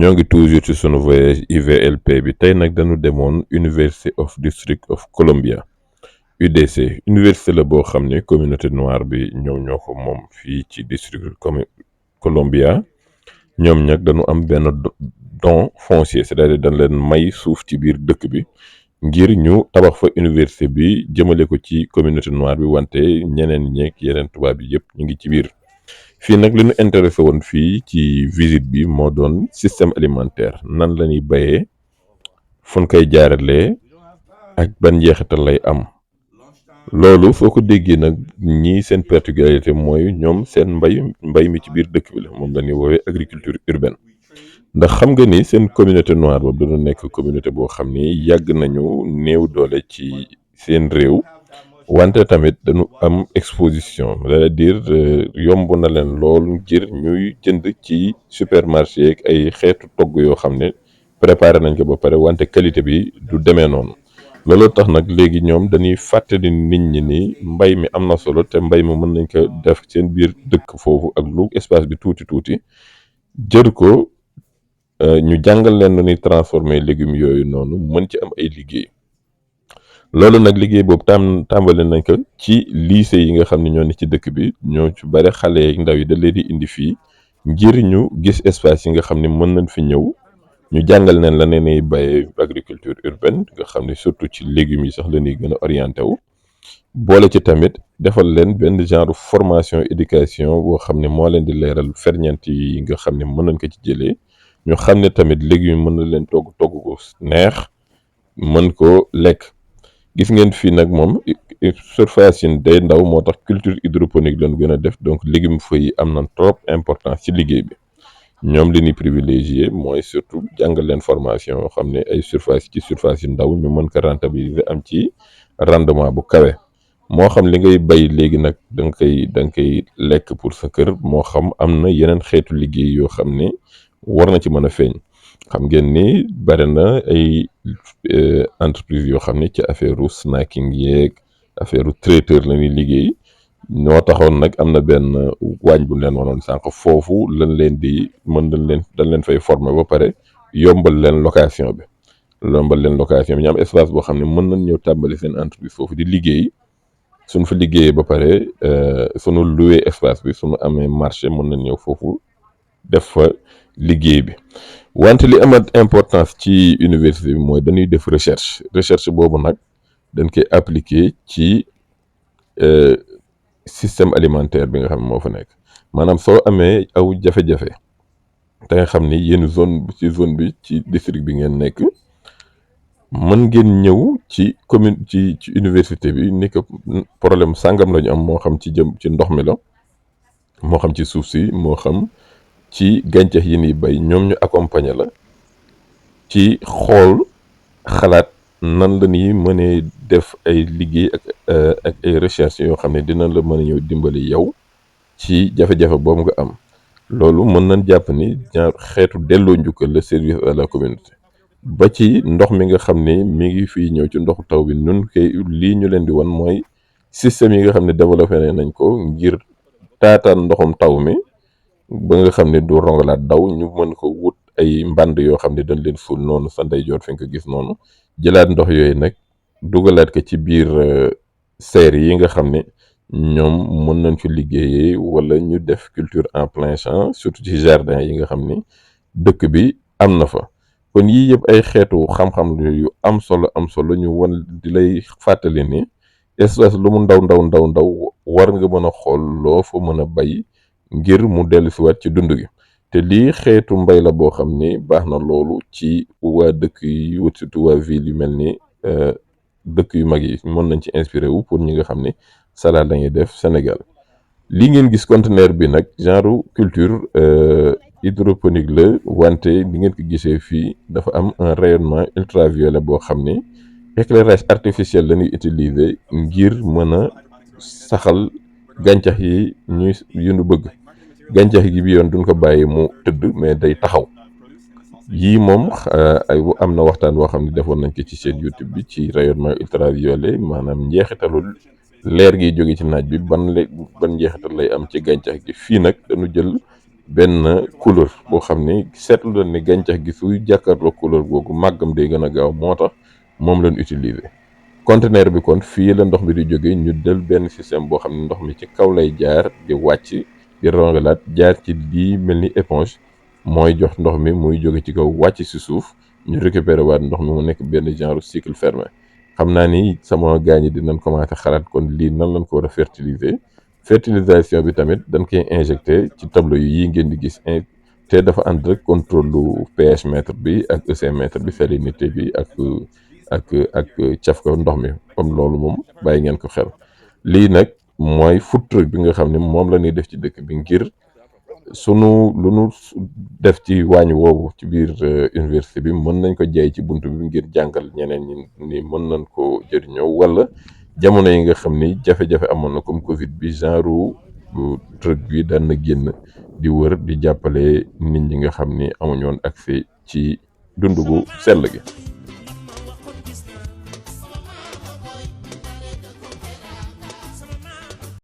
ñoo ngi toujours ci sunu voyage IVLP bi tey nag dañu demoon University of District of Columbia UDC université la boo xam ne communauté noire bi ñoo ko moom fii ci district Columbia. ñoom nag dañu am benn don foncier c'est-à-dire dañ leen may suuf ci biir dëkk bi ngir ñu tabax fa université bi jëmale ko ci communauté noire bi wante ñeneen ñeeg yeneen tubaab bi yëpp ñu ngi ci biir. fii nag li ñu intéressé woon fii ci visite bi moo doon système alimentaire nan la ñuy bayee fun koy jaaralee ak ban njeexital lay am. loolu soo ko déggee nag ñii seen particularité mooy ñoom seen mbay mi ci biir dëkk bi la moom la ñuy woowee agriculture urbaine. ndax xam nga ni seen communauté noire boobu dañu nekk communauté boo xam ni yàgg nañu néew doole ci seen réew. wante tamit dañu am exposition c'est-à-dire yomb na leen lool ngir ñuy jënd ci supermarché ak ay xeetu togg yoo xam ne préparé nañ ko ba pare wante qualité bi du demee noonu. looloo tax nag léegi ñoom dañuy fàttali nit ñi ni mbay mi am na solo te mbay mi mën nañ ko def seen biir dëkk foofu ak lu espace bi tuuti jër ko ñu jàngal leen nu ñuy transformer légumes yooyu noonu mën ci am ay liggéey. loolu nag liggéey boobu tàmbali nañ ko ci lycée yi nga xam ne ñoo ne ci dëkk bi ñoo ci bare xale yi ndaw yi da leen di indi fii ngir ñu gis espace yi nga xam ne mën nañ fi ñëw ñu jàngal leen la ne bayee agriculture urbaine nga xam ne surtout ci légumes yi sax la ñuy gën a orienté wu. boole ci tamit defal leen benn genre formation éducation boo xam ne moo leen di leeral ferñeent yi nga xam ne mën nañ ko ci jëlee ñu xam ne tamit légumes mën na leen togg ko neex mën ko lekk. gis ngeen fii nag moom surface yi day ndaw moo tax culture hydroponique lañu gën a def donc légumes feuilles yi am na trop importance ci liggéey bi. ñoom li ñuy privilégié mooy surtout jàngal leen formation yoo xam ne ay surface yu ndaw ñu mën ko rentabiliser am ci rendement bu kawe. moo xam li ngay bay léegi nag da nga koy lekk pour sa kër moo xam am na yeneen xeetu liggéey yoo xam ne war na ci mën a feeñ. xam ngeen ni bari na ay entreprise yoo xam ne ci affaire snacking yeeg affaire traiteur la ñuy liggéey ñoo taxoon nag am na benn waañ bu leen wanoon sànq foofu dañ leen fay former ba pare yombal leen location bi ñu am espace boo xam ne mën nañ ñëw tàmbali seen entreprise foofu di liggéey. suñ fa liggéeyee ba pare suñu loué espace bi suñu amee marché mën nañ ñëw foofu def fa liggéey bi. wante li amat importance ci université bi mooy dañuy def recherche boobu nag dañ koy appliquer ci système alimentaire bi nga xam ne moo fa nekk maanaam soo amee aw jafe-jafe te nga xam ni yéen zone bi ci district bi ngeen nekk mën ngeen ñëw ci commune ci université bi ni ko problème sàngam la ñu am moo xam ci ndox mi la moo xam ci suuf si moo xam ci gàncax yi ni bay ñoom ñu accompagner la ci xool xalaat nan la ñuy mënee def ay liggéey ak ay recherche yoo xam ne dina la mën a ñëw dimbali yow ci jafe-jafe boobu nga am. loolu mën nañ jàpp ni genre xeetu delloo njukkal le service à la communauté. ba ci ndox mi nga xam ne mi ngi fii ñëw ci ndoxu taw bi nun koy lii ñu leen di wan mooy système yi nga xam ne développé nañ ko ngir taataan ndoxum taw mi ba nga xam ne du rongalaat daw ñu mën ko wut ay mbànd yoo xam ne dañ leen ful noonu sa ndeyjoor fi nga ko gis noonu jëlaat ndox yooyu nag dugalaat ko ci biir serre yi nga xam ne ñoom mën nañ fi liggéeyee wala ñu def culture en plein champ surtout ci jardin yi nga xam ni dëkk bi am na fa. kon yii yëpp ay xeetu xam-xam yu am solo ñu wan di lay fàttali ni espace lu mu ndaw war nga mën a xool loo fa mën a bay ngir mu dellusiwaat ci dund gi. te lii xeetu mbay la boo xam ni baax na loolu ci waa dëkk yi wut surtout waa ville yu mel ni dëkk yu mag yi mën nañ ci inspiré wu pour ñi nga xam ni salade la ñuy def Sénégal. lii ngeen gis conteneur bi nag genre culture hydroponique la wante li ngeen ko gisee fii dafa am un rayonnement ultraviolet boo xam ni éclairage artificiel la ñuy utiliser ngir mën a saxal gàncax yi yu ñu bëgg. gàncax gi bi yoon duñ ko bàyyi mu tëdd mais day taxaw. yii moom am na waxtaan boo xam ne defoon nañ ko ci seen YouTube bi ci rayonnement ultraviolet maanaam njeexitalul leer gi jóge ci naaj bi ban njeexital lay am ci gàncax gi. fii nag dañu jël benn couleur boo xam ni seetlu na ni gàncax gi suy jàkkaarloo couleur googu màggam day gën a gaaw moo tax moom lañ utiliser. conteneur bi kon fii la ndox mi di jóge ñu del benn système boo xam ne ndox mi ci kaw lay jaar di wàcc di rongalaat jaar ci lii mel ni éponge mooy jox ndox mi muy jóge ci kaw wàcc si suuf ñu récupérer waat ndox mi mu nekk benn genre cycle fermé. xam naa ni sama gaañ yi dinañ commencé xalaat kon lii nan lañ ko war a fertiliser. fertilisation bi tamit dañ koy injecté ci tableau yi ngeen di gis te dafa ànd rek contrôle lu pH mètre bi ak EC mètre bi salinité bi ak caf ko ndox mi comme loolu moom bàyyi ngeen ko xel. lii nag mooy food truck bi nga xam ne moom la ñuy def ci dëkk bi ngir sunu lu nu def ci waañ woowu ci biir université bi mën nañ ko jaay ci bunt bi ngir jàngal ñeneen ñi ni mën nañ ko jëriñoo wala jamono yi nga xam ni jafe-jafe amoon na comme Covid bi genre truck bi daan na génn di wër di jàppale nit ñi nga xam ni amuñoon accès ci dundu gu sell gi.